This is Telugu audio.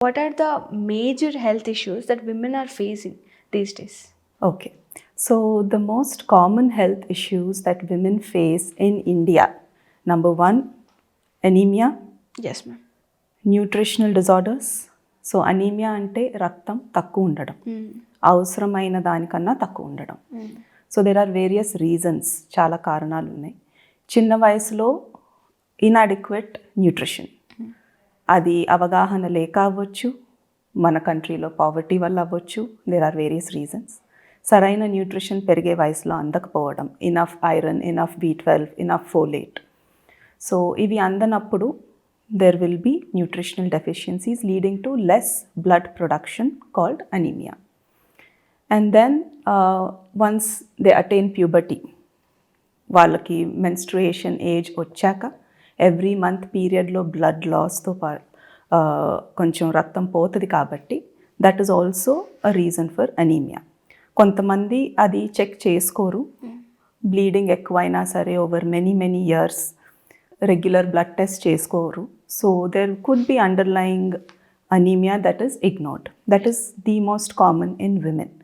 What are the major health issues that women are facing these days? Okay, so the most common health issues that women face in India, number one, anemia, Yes, ma'am. Nutritional disorders. So anaemia అంటే రక్తం తక్కువ ఉండడం, అవసరమైన దానికన్నా తక్కువ ఉండడం. So there are various reasons, చాలా కారణాలు ఉన్నాయి. చిన్న వయసులో ఇన్అడిక్వేట్ న్యూట్రిషన్, అది అవగాహన లేక అవ్వచ్చు, మన కంట్రీలో పావర్టీ వల్ల అవ్వచ్చు, దేర్ ఆర్ వేరియస్ రీజన్స్. సరైన న్యూట్రిషన్ పెరిగే వయసులో అందకపోవడం, enough iron, enough B12, enough folate. So ఇవి అందనప్పుడు there will be nutritional deficiencies leading to less blood production called anemia. And then once they attain puberty, వాళ్ళకి menstruation age వచ్చాక ఎవ్రీ మంత్ పీరియడ్లో బ్లడ్ లాస్తో కొంచెం రక్తం పోతుంది కాబట్టి that is also a reason for anaemia. కొంతమంది అది చెక్ చేసుకోరు, బ్లీడింగ్ ఎక్కువైనా సరే over many years regular blood test చేసుకోరు. So there could be underlying anemia that is ignored. That is the most common in women.